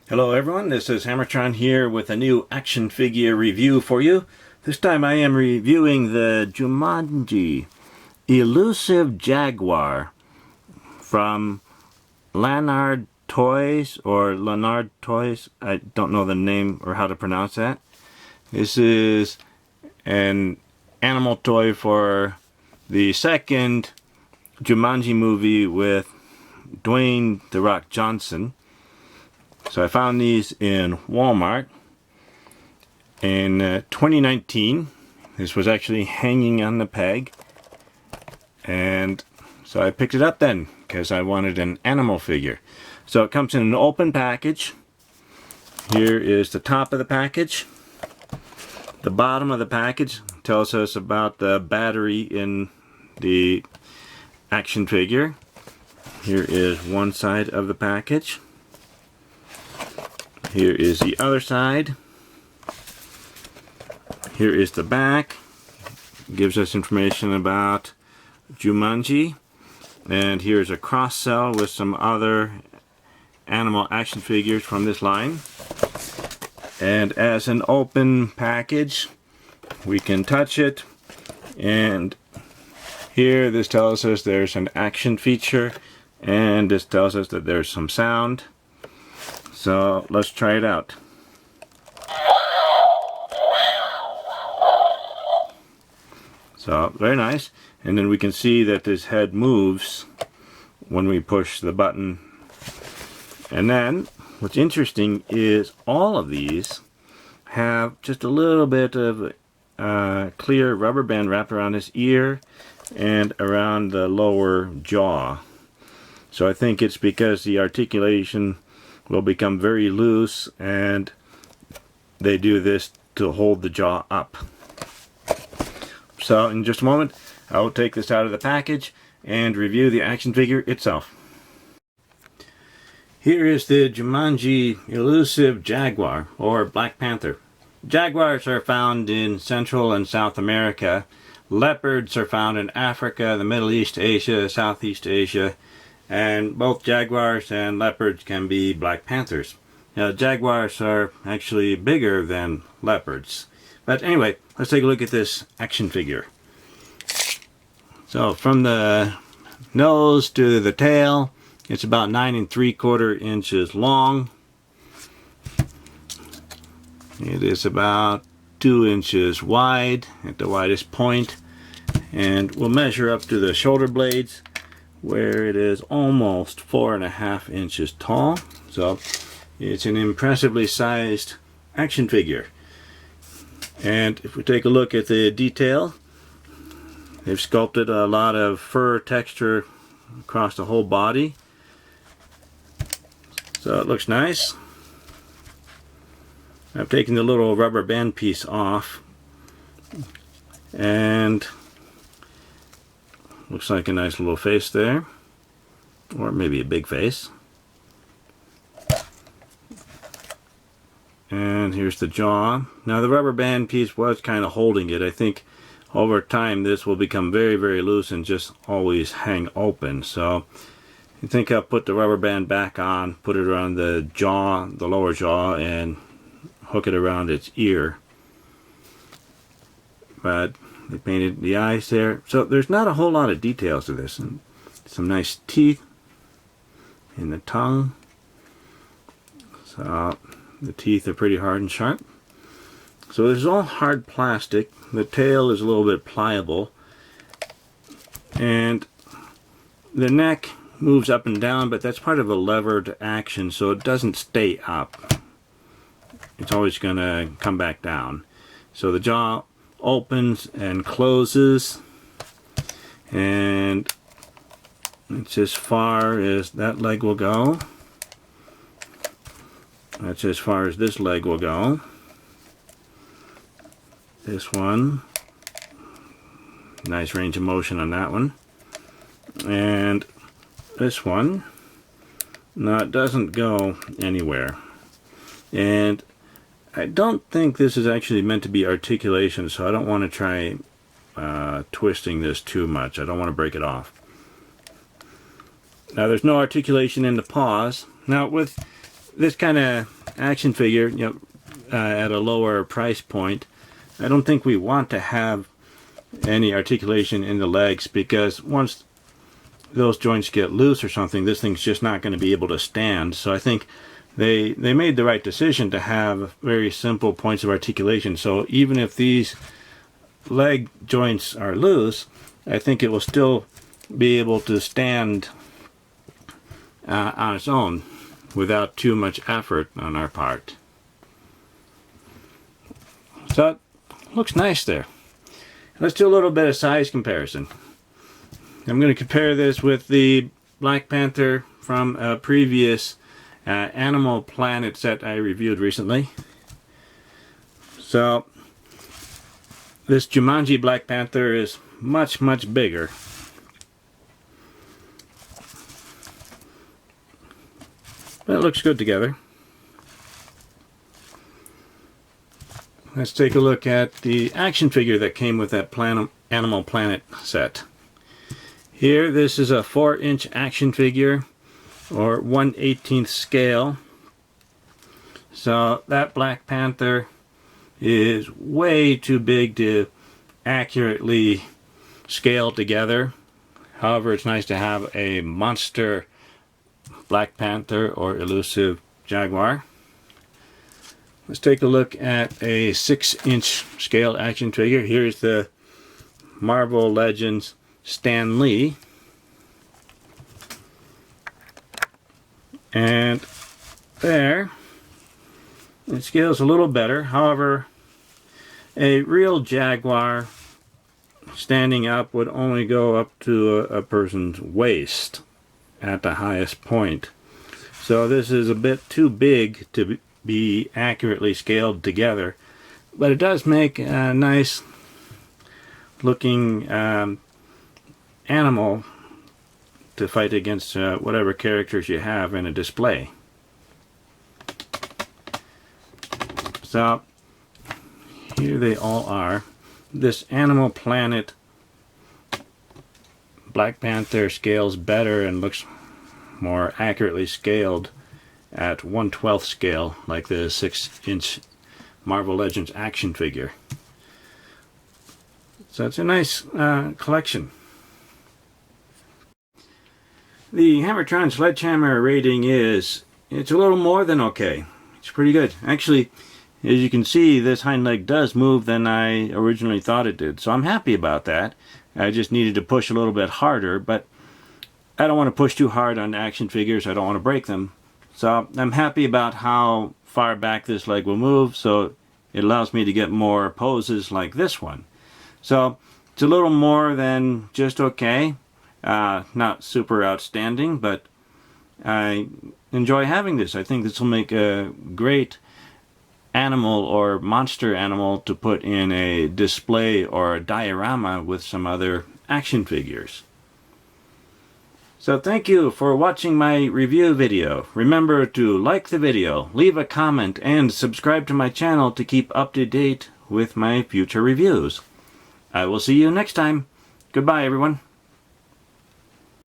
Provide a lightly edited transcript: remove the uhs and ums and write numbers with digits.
Hello everyone, this is HammerTron here with a new action figure review for you. This time I am reviewing the Jumanji Elusive Jaguar from Lanard Toys, or Lanard Toys. I don't know the name or how to pronounce that. This is an animal toy for the second Jumanji movie with Dwayne "The Rock" Johnson. So I found these in Walmart in 2019. This was actually hanging on the peg, and so I picked it up then because I wanted an animal figure. So it comes in an open package. Here is the top of the package. The bottom of the package tells us about the battery in the action figure. Here is one side of the package. Here is the other side. Here is the back. Gives us information about Jumanji. And here's a cross cell with some other animal action figures from this line. And as an open package, we can touch it. And here this tells us there's an action feature. And this tells us that there's some sound. So let's try it out. So very nice. And then we can see that this head moves when we push the button. And then what's interesting is all of these have just a little bit of clear rubber band wrapped around his ear and around the lower jaw. So I think it's because the articulation will become very loose, and they do this to hold the jaw up. So in just a moment I will take this out of the package and review the action figure itself. Here is the Jumanji Elusive Jaguar, or Black Panther. Jaguars are found in Central and South America. Leopards are found in Africa, the Middle East, Asia, Southeast Asia. And both jaguars and leopards can be black panthers. Now, jaguars are actually bigger than leopards. But anyway, let's take a look at this action figure. So from the nose to the tail, it's about 9 3/4 inches long. It is about 2 inches wide at the widest point, and we'll measure up to the shoulder blades, where it is almost 4.5 inches tall. So it's an impressively sized action figure. And if we take a look at the detail, they've sculpted a lot of fur texture across the whole body. So it looks nice. I've taken the little rubber band piece off, and looks like a nice little face there, or maybe a big face. And here's the jaw. Now the rubber band piece was kind of holding it. I think over time this will become very, very loose and just always hang open. So I think I'll put the rubber band back on, put it around the jaw, the lower jaw, and hook it around its ear. But they painted the eyes there. So there's not a whole lot of details to this. And some nice teeth in the tongue. So the teeth are pretty hard and sharp. So this is all hard plastic. The tail is a little bit pliable. And the neck moves up and down, but that's part of a levered action, so it doesn't stay up. It's always going to come back down. So the jaw opens and closes, and it's as far as that leg will go. That's as far as this leg will go. This one, nice range of motion on that one. And this one, no, it doesn't go anywhere. And I don't think this is actually meant to be articulation, so I don't want to try twisting this too much. I don't want to break it off. Now there's no articulation in the paws. Now with this kind of action figure, at a lower price point, I don't think we want to have any articulation in the legs, because once those joints get loose or something, this thing's just not going to be able to stand. So I think they made the right decision to have very simple points of articulation. So even if these leg joints are loose, I think it will still be able to stand on its own without too much effort on our part. So it looks nice there. Let's do a little bit of size comparison. I'm going to compare this with the Black Panther from a previous Animal Planet set I reviewed recently. So this Jumanji Black Panther is much, much bigger. But it looks good together. Let's take a look at the action figure that came with that Animal Planet set. Here, this is a 4-inch action figure, or 1/18 scale. So that Black Panther is way too big to accurately scale together. However, it's nice to have a monster Black Panther or Elusive Jaguar. Let's take a look at a 6-inch scale action figure. Here's the Marvel Legends Stan Lee. And there, it scales a little better. However, a real Jaguar standing up would only go up to a person's waist at the highest point. So this is a bit too big to be accurately scaled together. But it does make a nice looking animal to fight against whatever characters you have in a display. So here they all are. This Animal Planet Black Panther scales better and looks more accurately scaled at 1/12 scale, like the 6-inch Marvel Legends action figure. So it's a nice collection. The HammerTron Sledgehammer rating it's a little more than okay. It's pretty good. Actually, as you can see, this hind leg does move than I originally thought it did. So I'm happy about that. I just needed to push a little bit harder, but I don't want to push too hard on action figures. I don't want to break them. So I'm happy about how far back this leg will move, so it allows me to get more poses like this one. So it's a little more than just okay. Not super outstanding, but I enjoy having this. I think this will make a great animal or monster animal to put in a display or a diorama with some other action figures. So thank you for watching my review video. Remember to like the video, leave a comment, and subscribe to my channel to keep up to date with my future reviews. I will see you next time. Goodbye, everyone.